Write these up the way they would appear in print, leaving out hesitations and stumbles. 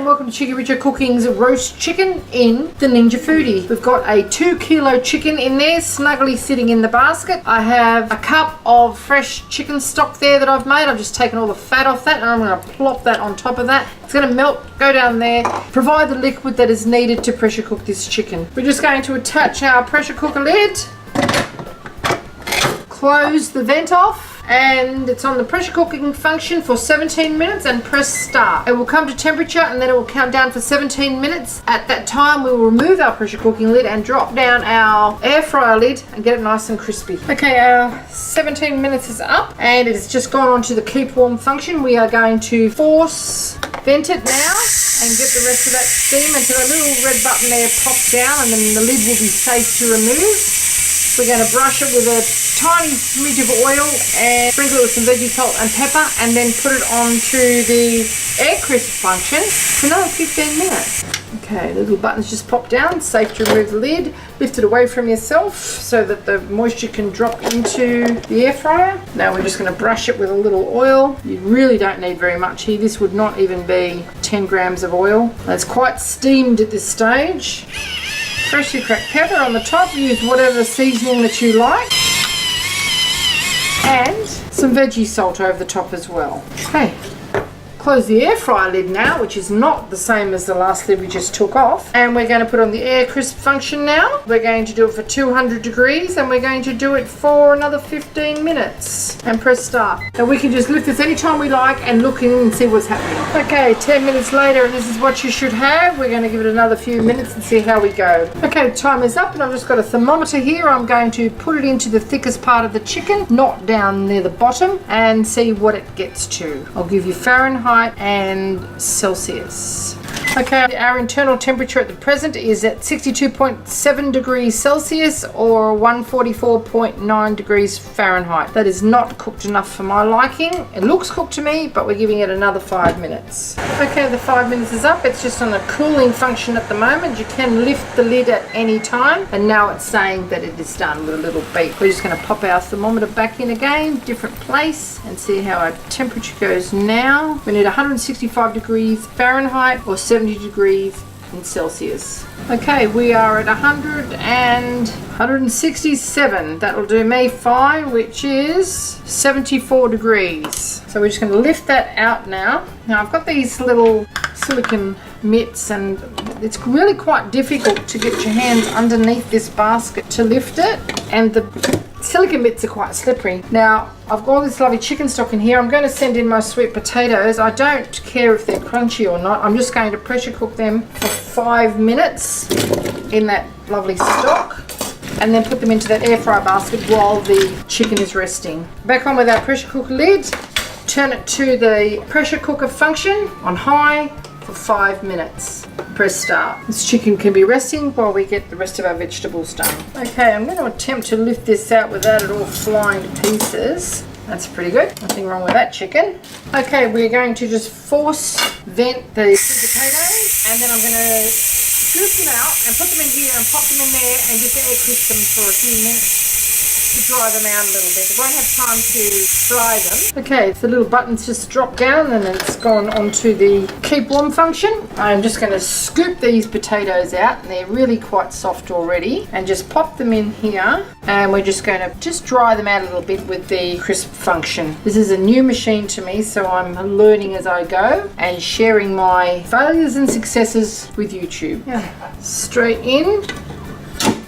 and welcome to Cheekyricho Cooking's roast chicken in the Ninja Foodi. We've got a 2 kilo chicken in there, snugly sitting in the basket. I have a cup of fresh chicken stock there that I've made. I've just taken all the fat off that and I'm going to plop that on top of that. It's going to melt, go down there, provide the liquid that is needed to pressure cook this chicken. We're just going to attach our pressure cooker lid, close the vent off, and it's on the pressure cooking function for 17 minutes and press start. It will come to temperature and then it will count down for 17 minutes. At that time we will remove our pressure cooking lid and drop down our air fryer lid and get it nice and crispy. Okay, our 17 minutes is up and it has just gone on to the keep warm function. We are going to force vent it now and get the rest of that steam until a little red button there pops down and then the lid will be safe to remove. We're going to brush it with a tiny smidge of oil and sprinkle it with some veggie salt and pepper and then put it onto the air crisp function for another 15 minutes. Okay, the little buttons just pop down, safe to remove the lid, lift it away from yourself so that the moisture can drop into the air fryer. Now we're just going to brush it with a little oil. You really don't need very much here. This would not even be 10 grams of oil. It's quite steamed at this stage. Freshly cracked pepper on the top, use whatever seasoning that you like, and some veggie salt over the top as well. Okay, close the air fryer lid now, which is not the same as the last lid we just took off, and we're going to put on the air crisp function now. We're going to do it for 200 degrees and we're going to do it for another 15 minutes and press start. Now we can just lift this anytime we like and look in and see what's happening. Okay, 10 minutes later and this is what you should have. We're going to give it another few minutes and see how we go. Okay, the time is up and I've just got a thermometer here. I'm going to put it into the thickest part of the chicken, not down near the bottom, and see what it gets to. I'll give you Fahrenheit and Celsius. Okay, our internal temperature at the present is at 62.7 degrees Celsius or 144.9 degrees Fahrenheit. That is not cooked enough for my liking. It looks cooked to me, but we're giving it another 5 minutes. Okay, the 5 minutes is up. It's just on a cooling function at the moment. You can lift the lid at any time, and now it's saying that it is done with a little beep. We're just going to pop our thermometer back in again, different place, and see how our temperature goes now. We need 165 degrees Fahrenheit or 70 degrees in Celsius. Okay, we are at 167. That'll do me fine, which is 74 degrees. So we're just going to lift that out now. Now I've got these little silicone mitts and it's really quite difficult to get your hands underneath this basket to lift it, and the silicone mitts are quite slippery. Now I've got all this lovely chicken stock in here. I'm going to send in my sweet potatoes. I don't care if they're crunchy or not. I'm just going to pressure cook them for 5 minutes in that lovely stock and then put them into that air fryer basket while the chicken is resting. Back on with our pressure cooker lid. Turn it to the pressure cooker function on high for 5 minutes. Press start. This chicken can be resting while we get the rest of our vegetables done. Okay, I'm going to attempt to lift this out without it all flying to pieces. That's pretty good. Nothing wrong with that chicken. Okay, we're going to just force vent the sweet potatoes and then I'm going to scoop them out and put them in here and pop them in there and just air crisp them for a few minutes to dry them out a little bit. I won't have time to fry them. Okay, so the little buttons just drop down and it's gone onto the keep warm function. I'm just going to scoop these potatoes out and they're really quite soft already and just pop them in here and we're just going to just dry them out a little bit with the crisp function. This is a new machine to me, so I'm learning as I go and sharing my failures and successes with YouTube. Yeah. Straight in.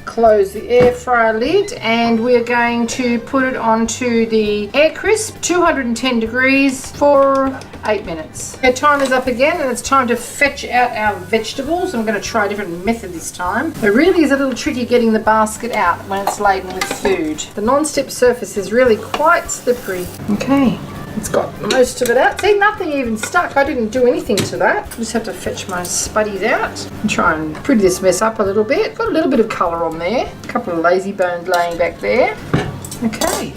Close the air fryer lid and we're going to put it onto the air crisp 210 degrees for 8 minutes. Our time is up again and it's time to fetch out our vegetables. I'm going to try a different method this time. It really is a little tricky getting the basket out when it's laden with food. The non-stick surface is really quite slippery. Okay. It's got most of it out. See, nothing even stuck. I didn't do anything to that. I just have to fetch my spuddies out and try and pretty this mess up a little bit. Got a little bit of colour on there. A couple of lazy bones laying back there. Okay.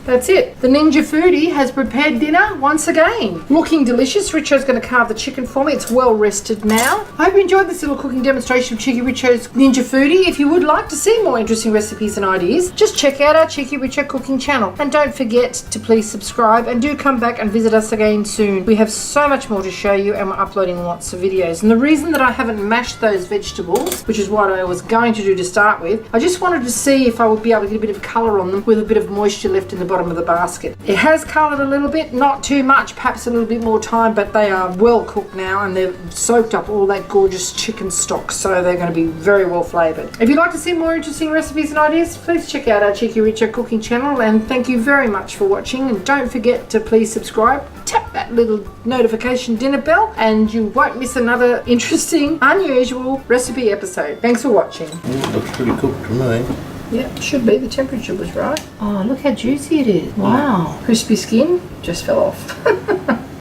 that's it. The Ninja Foodi has prepared dinner once again. Looking delicious. Richo's going to carve the chicken for me. It's well rested now. I hope you enjoyed this little cooking demonstration of Cheekyricho's Ninja Foodi. If you would like to see more interesting recipes and ideas, just check out our Cheekyricho cooking channel. And don't forget to please subscribe, and do come back and visit us again soon. We have so much more to show you, and we're uploading lots of videos. And the reason that I haven't mashed those vegetables, which is what I was going to do to start with, I just wanted to see if I would be able to get a bit of colour on them with a bit of moisture left in the bottom of the basket. It has coloured a little bit, not too much, perhaps a little bit more time, but they are well cooked now and they've soaked up all that gorgeous chicken stock, so they're going to be very well flavoured. If you'd like to see more interesting recipes and ideas, please check out our Cheekyricho cooking channel, and thank you very much for watching. And don't forget to please subscribe, tap that little notification dinner bell, and you won't miss another interesting, unusual recipe episode. Thanks for watching. It looks pretty cooked to me. Yep, should be. The temperature was right. Oh, look how juicy it is. Wow. Crispy skin just fell off.